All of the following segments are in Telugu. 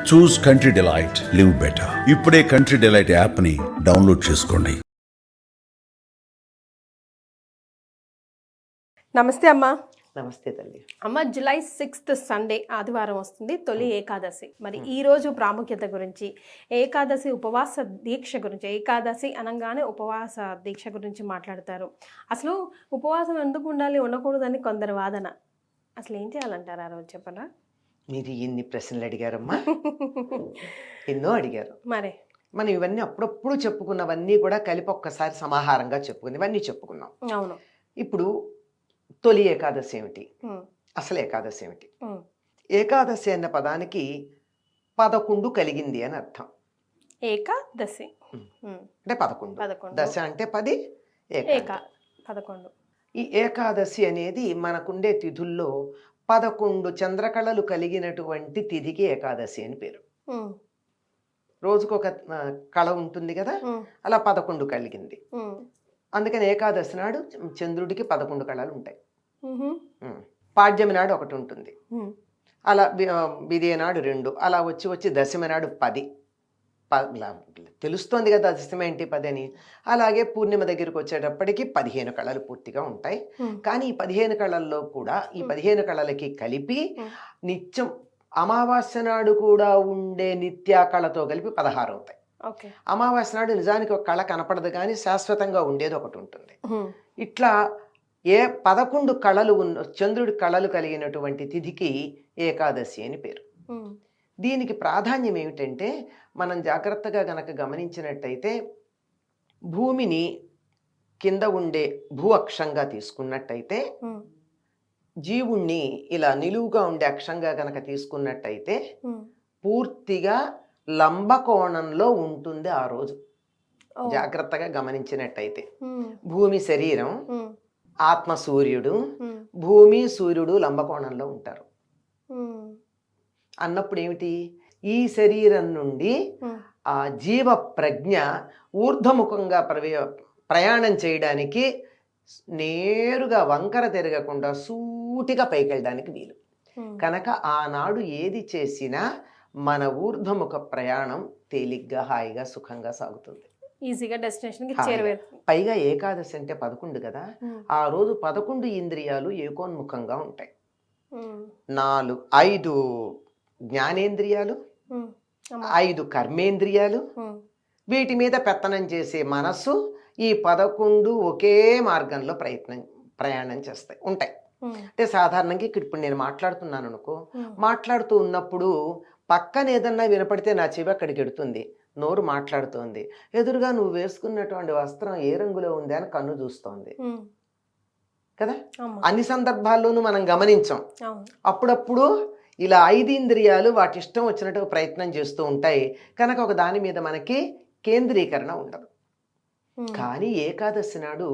చూస్ కంట్రీ డిలైట్, లివ్ బెటర్. ఇప్పుడే కంట్రీ డిలైట్ యాప్ని డౌన్లోడ్ చేసుకోండి. నమస్తే అమ్మా. నమస్తే తల్లి. అమ్మ, జూలై 6th సండే ఆదివారం వస్తుంది, తొలి ఏకాదశి. మరి ఈ రోజు ప్రాముఖ్యత గురించి, ఏకాదశి ఉపవాస దీక్ష గురించి, ఏకాదశి అనగానే ఉపవాస దీక్ష గురించి మాట్లాడతారు. అసలు ఉపవాసం ఎందుకు ఉండాలి, ఉండకూడదని కొందరు వాదన. అసలు ఏం చేయాలంటారు ఆ రోజు, చెప్పరా? మీరు ఎన్ని ప్రశ్నలు అడిగారమ్మా? ఎన్నో అడిగారు. మరే మనం ఇవన్నీ అప్పుడప్పుడు చెప్పుకున్నవన్నీ కూడా కలిపి ఒక్కసారి సమాహారంగా చెప్పుకుంది, ఇవన్నీ చెప్పుకున్నాం. అవును. ఇప్పుడు తొలి ఏకాదశి ఏమిటి, అసలు ఏకాదశి ఏమిటి? ఏకాదశి అన్న పదానికి 11 కలిగింది అని అర్థం. ఏకాదశి అంటే 11, దశ అంటే 10, ఏకా 11. ఈ ఏకాదశి అనేది మనకుండే తిథుల్లో 11 చంద్రకళలు కలిగినటువంటి తిథికి ఏకాదశి అని పేరు. రోజుకొక కళ ఉంటుంది కదా, అలా 11 కలిగింది. అందుకని ఏకాదశి నాడు చంద్రుడికి 11 కళలు ఉంటాయి. పాడ్యమి నాడు ఒకటి ఉంటుంది, అలా విదియ నాడు 2, అలా వచ్చి వచ్చి దశమి నాడు 10. తెలుస్తోంది కదా దశమి ఏంటి 10 అని. అలాగే పూర్ణిమ దగ్గరికి వచ్చేటప్పటికి 15 కళలు పూర్తిగా ఉంటాయి. కానీ ఈ 15 కళల్లో కూడా ఈ 15 కళలకి కలిపి నిత్యం అమావాస్య నాడు కూడా ఉండే నిత్యా కళతో కలిపి 16 అవుతాయి. అమావాస్య నాడు నిజానికి ఒక కళ కనపడదు, కానీ శాశ్వతంగా ఉండేది ఒకటి ఉంటుంది. ఇట్లా 11 కళలు ఉన్న చంద్రుడి కళలు కలిగినటువంటి తిథికి ఏకాదశి అని పేరు. దీనికి ప్రాధాన్యం ఏమిటంటే, మనం జాగ్రత్తగా గనక గమనించినట్టయితే భూమిని కింద ఉండే భూ అక్షంగా తీసుకున్నట్టయితే, జీవుణ్ణి ఇలా నిలువుగా ఉండే అక్షంగా గనక తీసుకున్నట్టయితే పూర్తిగా లంబకోణంలో ఉంటుంది ఆ రోజు. జాగ్రత్తగా గమనించినట్టయితే భూమి శరీరం, ఆత్మ సూర్యుడు, భూమి సూర్యుడు లంబకోణంలో ఉంటారు. అన్నప్పుడు ఏమిటి, ఈ శరీరం నుండి ఆ జీవ ప్రజ్ఞ ఊర్ధ్వముఖంగా ప్రయాణం చేయడానికి నేరుగా వంకర తిరగకుండా సూటిగా పైకి వెళ్ళడానికి వీలు. కనుక ఆనాడు ఏది చేసినా మన ఊర్ధ్వముఖ ప్రయాణం తేలిగ్గా, హాయిగా, సుఖంగా సాగుతుంది, ఈజీగా డెస్టినేషన్కి చేరువేస్తుంది. పైగా ఏకాదశి అంటే 11 కదా, ఆ రోజు 11 ఇంద్రియాలు ఏకోన్ముఖంగా ఉంటాయి. 5 జ్ఞానేంద్రియాలు, 5 కర్మేంద్రియాలు, వీటి మీద పెత్తనం చేసే మనస్సు, ఈ 11 ఒకే మార్గంలో ప్రయాణం చేస్తాయి ఉంటాయి. అంటే సాధారణంగా ఇప్పుడు నేను మాట్లాడుతున్నాను అనుకో, మాట్లాడుతూ ఉన్నప్పుడు పక్కన ఏదన్నా వినపడితే నా చెవి అక్కడికి ఎడుతుంది, నోరు మాట్లాడుతోంది, ఎదురుగా నువ్వు వేసుకున్నటువంటి వస్త్రం ఏ రంగులో ఉంది అని కన్ను చూస్తోంది కదా. అన్ని సందర్భాల్లోనూ మనం గమనించాం. అప్పుడప్పుడు ఇలా 5 ఇంద్రియాలు వాటి ఇష్టం వచ్చినట్టు ప్రయత్నం చేస్తూ ఉంటాయి. కనుక ఒక దాని మీద మనకి కేంద్రీకరణ ఉండదు. కానీ ఏకాదశి నాడు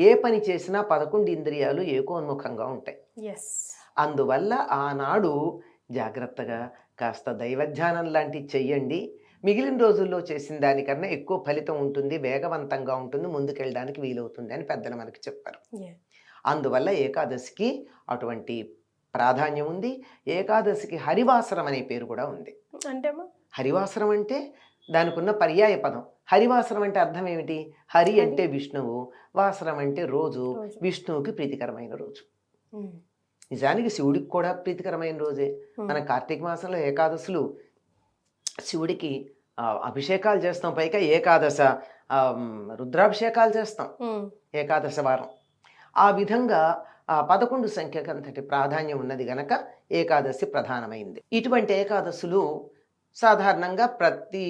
ఏ పని చేసినా 11 ఇంద్రియాలు ఏకోన్ముఖంగా ఉంటాయి. అందువల్ల ఆనాడు జాగ్రత్తగా కాస్త దైవధ్యానం లాంటివి చెయ్యండి. మిగిలిన రోజుల్లో చేసిన దానికన్నా ఎక్కువ ఫలితం ఉంటుంది, వేగవంతంగా ఉంటుంది, ముందుకెళ్ళడానికి వీలవుతుంది అని పెద్దలు మనకి చెప్పారు. అందువల్ల ఏకాదశికి అటువంటి ప్రాధాన్యం ఉంది. ఏకాదశికి హరివాసరం అనే పేరు కూడా ఉంది. అంటే హరివాసరం అంటే దానికి ఉన్న పర్యాయ పదం. హరివాసరం అంటే అర్థం ఏమిటి? హరి అంటే విష్ణువు, వాసరం అంటే రోజు, విష్ణువుకి ప్రీతికరమైన రోజు. నిజానికి శివుడికి కూడా ప్రీతికరమైన రోజే. మన కార్తీక మాసంలో ఏకాదశులు శివుడికి అభిషేకాలు చేస్తాం, పైగా ఏకాదశ రుద్రాభిషేకాలు చేస్తాం ఏకాదశ వారం. ఆ విధంగా 11 సంఖ్యకు అంతటి ప్రాధాన్యం ఉన్నది గనక ఏకాదశి ప్రధానమైంది. ఇటువంటి ఏకాదశులు సాధారణంగా ప్రతి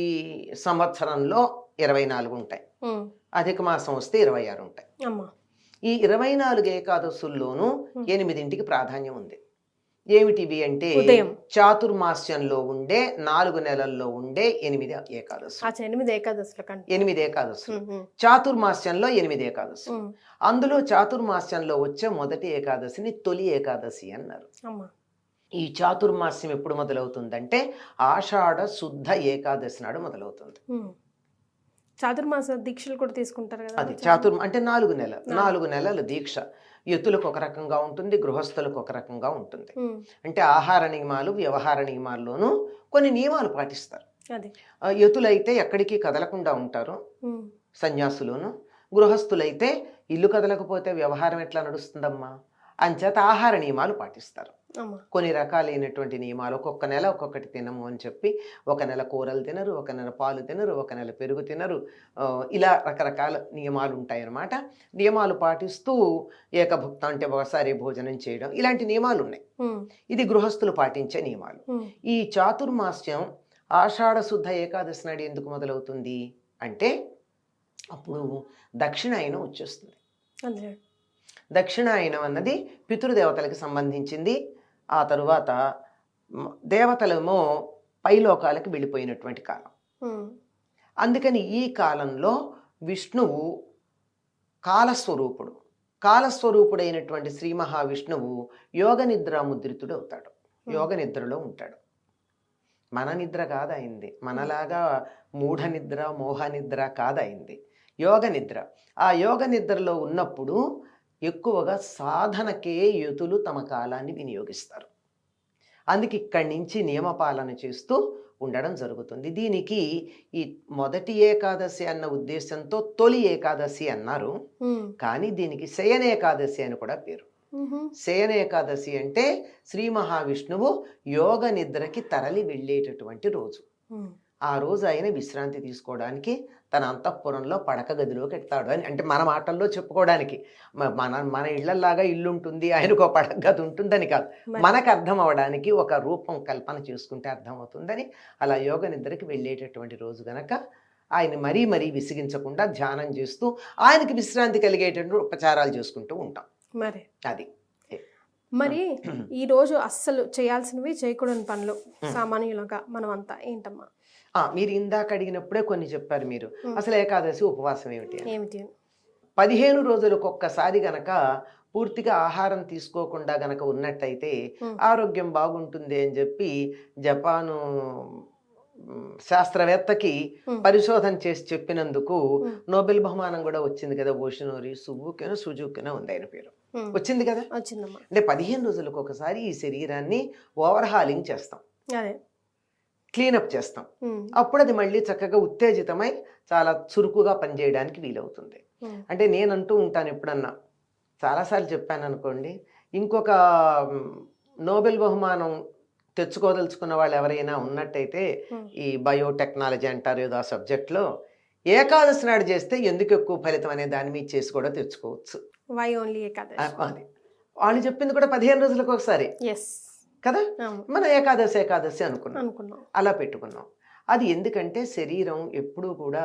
సంవత్సరంలో 24 ఉంటాయి, అధిక మాసం వస్తే 26 ఉంటాయి. ఈ 24 ఏకాదశుల్లోనూ 8ంటికి ప్రాధాన్యం ఉంది. ఏమిటివి అంటే, చాతుర్మాస్యంలో ఉండే 4 నెలల్లో ఉండే 8 ఏకాదశులు. 8 ఏకాదశులు చాతుర్మాస్యంలో 8 ఏకాదశులు. అందులో చాతుర్మాస్యంలో వచ్చే మొదటి ఏకాదశిని తొలి ఏకాదశి అన్నారు. ఈ చాతుర్మాస్యం ఎప్పుడు మొదలవుతుందంటే ఆషాఢ శుద్ధ ఏకాదశి నాడు మొదలవుతుంది. చాతుర్మాస దీక్షలు కూడా తీసుకుంటారు కదా. అది అంటే 4 నెలల దీక్ష. యతులకు ఒక రకంగా ఉంటుంది, గృహస్థులకు ఒక రకంగా ఉంటుంది. అంటే ఆహార నియమాలు వ్యవహార నియమాల్లోనూ కొన్ని నియమాలు పాటిస్తారు. అది యతులైతే ఎక్కడికి కదలకుండా ఉంటారు, సన్యాసులును. గృహస్థులైతే ఇల్లు కదలకపోతే వ్యవహారం ఎట్లా నడుస్తుందమ్మా, అంచేత ఆహార నియమాలు పాటిస్తారు. కొన్ని రకాలైనటువంటి నియమాలు, ఒక్కొక్క నెల ఒక్కొక్కటి తినము అని చెప్పి, ఒక నెల కూరలు తినరు, ఒక నెల పాలు తినరు, ఒక నెల పెరుగు తినరు, ఇలా రకరకాల నియమాలు ఉంటాయన్నమాట. నియమాలు పాటిస్తూ ఏకభుక్తం అంటే ఒకసారి భోజనం చేయడం, ఇలాంటి నియమాలు ఉన్నాయి. ఇది గృహస్థులు పాటించే నియమాలు. ఈ చాతుర్మాస్యం ఆషాఢ శుద్ధ ఏకాదశి నాడు ఎందుకు మొదలవుతుంది అంటే అప్పుడు దక్షిణాయనం వచ్చేస్తుంది. దక్షిణాయనం అన్నది పితృదేవతలకు సంబంధించింది. ఆ తరువాత దేవతలేమో పైలోకాలకు వెళ్ళిపోయినటువంటి కాలం. అందుకని ఈ కాలంలో విష్ణువు కాలస్వరూపుడు, కాలస్వరూపుడైనటువంటి శ్రీ మహావిష్ణువు యోగ నిద్ర ముద్రితుడు అవుతాడు, యోగ నిద్రలో ఉంటాడు. మన నిద్ర కాదయింది, మనలాగా మూఢ నిద్ర మోహ నిద్ర కాదయింది, యోగ నిద్ర. ఆ యోగ నిద్రలో ఉన్నప్పుడు ఎక్కువగా సాధనకే యుతులు తమ కాలాన్ని వినియోగిస్తారు. అందుకే ఇక్కడి నుంచి నియమపాలన చేస్తూ ఉండడం జరుగుతుంది. దీనికి ఈ మొదటి ఏకాదశి అన్న ఉద్దేశంతో తొలి ఏకాదశి అన్నారు, కానీ దీనికి శయన ఏకాదశి అని కూడా పేరు. శయన ఏకాదశి అంటే శ్రీ మహావిష్ణువు యోగ నిద్రకి తరలి వెళ్ళేటటువంటి రోజు. ఆ రోజు ఆయన విశ్రాంతి తీసుకోవడానికి తన అంతఃపురంలో పడక గదిలోకి ఎక్కుతాడు అని, అంటే మన మాటల్లో చెప్పుకోవడానికి. మన ఇళ్లలాగా ఇల్లు ఉంటుంది, ఆయనకు పడక గది ఉంటుందని కాదు, మనకు అర్థం అవడానికి ఒక రూపం కల్పన చేసుకుంటే అర్థమవుతుందని. అలా యోగ నిద్రకి వెళ్ళేటటువంటి రోజు గనక ఆయన మరీ మరీ విసిగించకుండా ధ్యానం చేస్తూ ఆయనకి విశ్రాంతి కలిగేటటువంటి ఉపచారాలు చేసుకుంటూ ఉంటాం. మరి అది మరి ఈ రోజు అస్సలు చేయాల్సినవి చేయకూడని పనులు సామాన్యులుగా మనం అంతా ఏంటమ్మా? మీరు ఇందాక అడిగినప్పుడే కొన్ని చెప్పారు మీరు. అసలు ఏకాదశి ఉపవాసం ఏమిటి? 15 రోజులకు ఒక్కసారి గనక పూర్తిగా ఆహారం తీసుకోకుండా గనక ఉన్నట్టయితే ఆరోగ్యం బాగుంటుంది అని చెప్పి జపాను శాస్త్రవేత్తకి పరిశోధన చేసి చెప్పినందుకు నోబెల్ బహుమానం కూడా వచ్చింది కదా. ఓషినోరి సుజుకినో ఉంది ఆయన పేరు, వచ్చింది కదా. అంటే 15 రోజులకు ఒకసారి ఈ శరీరాన్ని ఓవర్హాలింగ్ చేస్తాం, క్లీనప్ చేస్తాం. అప్పుడు అది మళ్ళీ చక్కగా ఉత్తేజితమై చాలా చురుకుగా పనిచేయడానికి వీలవుతుంది. అంటే నేనంటూ ఉంటాను, ఎప్పుడన్నా చాలాసార్లు చెప్పాను అనుకోండి, ఇంకొక నోబెల్ బహుమానం తెచ్చుకోదలుచుకున్న వాళ్ళు ఎవరైనా ఉన్నట్టయితే ఈ బయోటెక్నాలజీ అంటారు ఏదో ఆ సబ్జెక్ట్లో, ఏకాదశి నాడు చేస్తే ఎందుకు ఎక్కువ ఫలితం అనే దాని మీద చేసి కూడా తెచ్చుకోవచ్చు. అది వాళ్ళు చెప్పింది కూడా 15 రోజులకు ఒకసారి కదా. మనం ఏకాదశి అనుకున్నాం, అలా పెట్టుకున్నాం. అది ఎందుకంటే శరీరం ఎప్పుడూ కూడా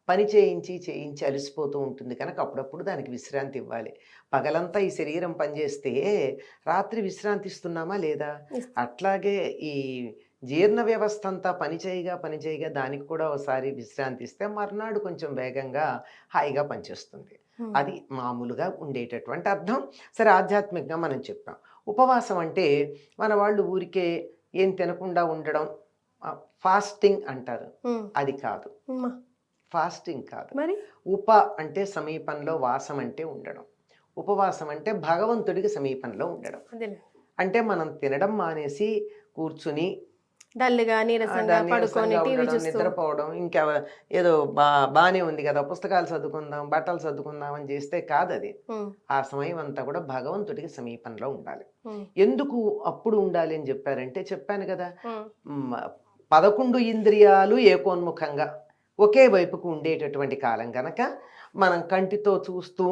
పని చేయించి అలసిపోతూ ఉంటుంది కనుక అప్పుడప్పుడు దానికి విశ్రాంతి ఇవ్వాలి. పగలంతా ఈ శరీరం పనిచేస్తే రాత్రి విశ్రాంతి ఇస్తున్నామా లేదా? అట్లాగే ఈ జీర్ణ వ్యవస్థ అంతా పనిచేయగా దానికి కూడా ఒకసారి విశ్రాంతి ఇస్తే మర్నాడు కొంచెం వేగంగా హాయిగా పనిచేస్తుంది. అది మామూలుగా ఉండేటటువంటి అర్థం. సరే, ఆధ్యాత్మికంగా మనం చెప్పాం. ఉపవాసం అంటే మన వాళ్ళు ఊరికే ఏం తినకుండా ఉండడం, ఫాస్టింగ్ అంటారు, అది కాదు. ఫాస్టింగ్ కాదు. ఉప అంటే సమీపంలో, వాసం అంటే ఉండడం. ఉపవాసం అంటే భగవంతుడికి సమీపంలో ఉండడం. అంటే మనం తినడం మానేసి కూర్చుని నిద్రపోవడం, ఇంకా ఏదో బానే ఉంది కదా పుస్తకాలు చదువుకుందాం, బట్టలు చదువుకుందాం అని చేస్తే కాదు అది. ఆ సమయం అంతా కూడా భగవంతుడికి సమీపంలో ఉండాలి. ఎందుకు అప్పుడు ఉండాలి అని చెప్పారంటే, చెప్పాను కదా, 11 ఇంద్రియాలు ఏకోన్ముఖంగా ఒకే వైపుకు ఉండేటటువంటి కాలం కనుక మనం కంటితో చూస్తూ,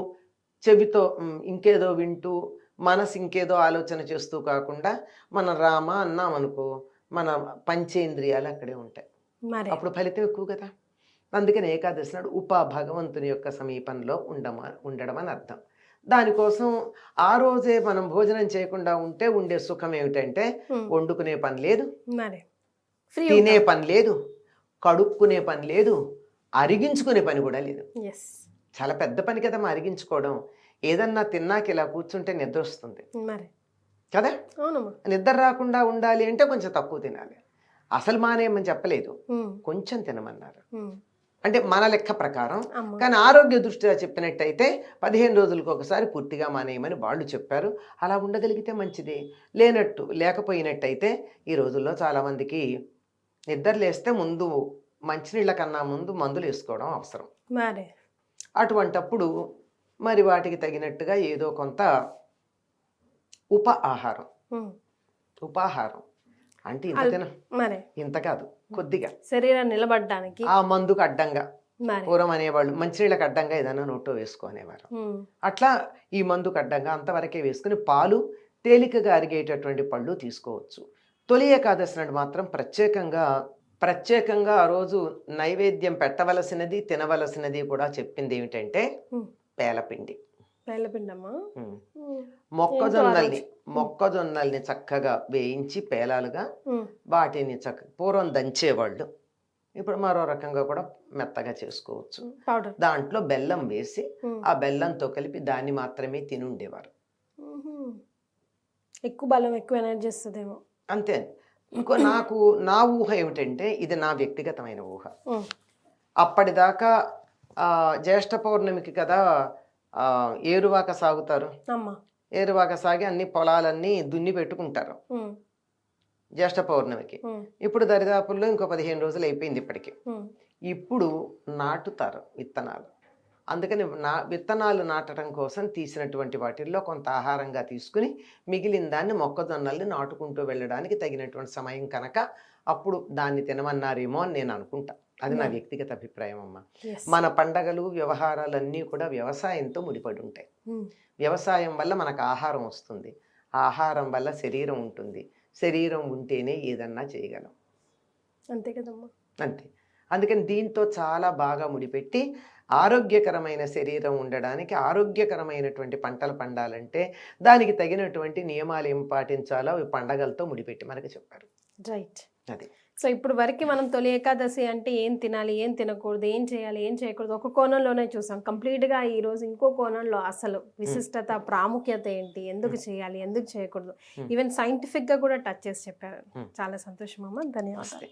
చెవితో ఇంకేదో వింటూ, మనసు ఇంకేదో ఆలోచన చేస్తూ కాకుండా మనం రామ అన్నామనుకో, మన పంచేంద్రియాలు అక్కడే ఉంటాయి, అప్పుడు ఫలితం ఎక్కువ కదా. అందుకని ఏకాదశి నాడు భగవంతుని యొక్క సమీపంలో ఉండడం అని అర్థం. దానికోసం ఆ రోజే మనం భోజనం చేయకుండా ఉంటే ఉండే సుఖం ఏమిటంటే, వండుకునే పని లేదు, తినే పని లేదు, కడుక్కునే పని లేదు, అరిగించుకునే పని కూడా లేదు. చాలా పెద్ద పని కదమ్మా అరిగించుకోవడం. ఏదన్నా తిన్నాక ఇలా కూర్చుంటే నిద్ర వస్తుంది కదా. నిద్ర రాకుండా ఉండాలి అంటే కొంచెం తక్కువ తినాలి. అసలు మానేయమని చెప్పలేదు, కొంచెం తినమన్నారు. అంటే మన లెక్క ప్రకారం. కానీ ఆరోగ్య దృష్ట్యా చెప్పినట్టయితే 15 రోజులకు ఒకసారి పూర్తిగా మానేయమని వాళ్ళు చెప్పారు. అలా ఉండగలిగితే మంచిదే. లేకపోయినట్టయితే ఈ రోజుల్లో చాలామందికి నిద్ర లేస్తే ముందు మంచినీళ్ళ కన్నా ముందు మందులు వేసుకోవడం అవసరం. మరి అటువంటప్పుడు మరి వాటికి తగినట్టుగా ఏదో కొంత ఆహారం. ఉపాహారం అంటే ఇంత తిన, మరి ఇంత కాదు, కొద్దిగా శరీరం నిలబడడానికి ఆ మందుకు అడ్డంగా. మరి పూర్వం అనేవాళ్ళు మంచినీళ్ళకి అడ్డంగా ఏదైనా నోట్లో వేసుకునేవారు. అట్లా ఈ మందుకు అడ్డంగా అంతవరకే వేసుకుని పాలు, తేలికగా అరిగేటటువంటి పళ్ళు తీసుకోవచ్చు. తొలి ఏకాదశి నాడు మాత్రం ప్రత్యేకంగా ఆ రోజు నైవేద్యం పెట్టవలసినది, తినవలసినది కూడా చెప్పింది ఏమిటంటే పేలపిండి. పేలపిండమ్మా. మొక్కజొన్నల్ని చక్కగా వేయించి పేలాలుగా వాటిని పూర్వం దంచేవాళ్ళు, ఇప్పుడు మరో రకంగా కూడా మెత్తగా చేసుకోవచ్చు. పౌడర్ దాంట్లో బెల్లం వేసి ఆ బెల్లంతో కలిపి దాన్ని మాత్రమే తిని ఉండేవారు. ఎక్కువ బలం, ఎక్కువ ఎనర్జీ ఇస్తుందేమో. అంతే. ఇంకో నా ఊహ ఏమిటంటే, ఇది నా వ్యక్తిగతమైన ఊహ. అప్పటిదాకా జ్యేష్ఠ పౌర్ణమికి కదా ఏరువాక సాగుతారు. ఏరువాక సాగి అన్ని పొలాలన్నీ దున్ని పెట్టుకుంటారు జ్యేష్ఠ పౌర్ణమికి. ఇప్పుడు దరిదాపుల్లో ఇంకో 15 రోజులు అయిపోయింది ఇప్పటికి. ఇప్పుడు నాటుతారు విత్తనాలు. అందుకని విత్తనాలు నాటడం కోసం తీసినటువంటి వాటిల్లో కొంత ఆహారంగా తీసుకుని మిగిలిన దాన్ని మొక్కజొన్నల్ని నాటుకుంటూ వెళ్ళడానికి తగినటువంటి సమయం కనుక అప్పుడు దాన్ని తినమన్నారేమో అని నేను అనుకుంటా. అది నా వ్యక్తిగత అభిప్రాయం అమ్మ. మన పండగలు, వ్యవహారాలన్నీ కూడా వ్యవసాయంతో ముడిపడి ఉంటాయి. వ్యవసాయం వల్ల మనకు ఆహారం వస్తుంది, ఆహారం వల్ల శరీరం ఉంటుంది, శరీరం ఉంటేనే ఏదన్నా చేయగలం. అంతే కదమ్మా. అంతే. అందుకని దీంతో చాలా బాగా ముడిపెట్టి ఆరోగ్యకరమైన శరీరం ఉండడానికి, ఆరోగ్యకరమైనటువంటి పంటలు పండాలంటే దానికి తగినటువంటి నియమాలు ఏం పాటించాలో అవి పండగలతో ముడిపెట్టి మనకు చెప్పారు. రైట్. అది. సో ఇప్పుడు వరకు మనం తొలి ఏకాదశి అంటే ఏం తినాలి, ఏం తినకూడదు, ఏం చేయాలి, ఏం చేయకూడదు ఒక కోణంలోనే చూసాం. కంప్లీట్గా ఈరోజు ఇంకో కోణంలో అసలు విశిష్టత, ప్రాముఖ్యత ఏంటి, ఎందుకు చేయాలి, ఎందుకు చేయకూడదు, ఈవెన్ సైంటిఫిక్గా కూడా టచ్ చేసి చెప్పారు. చాలా సంతోషం అమ్మ. ధన్యవాదాలు.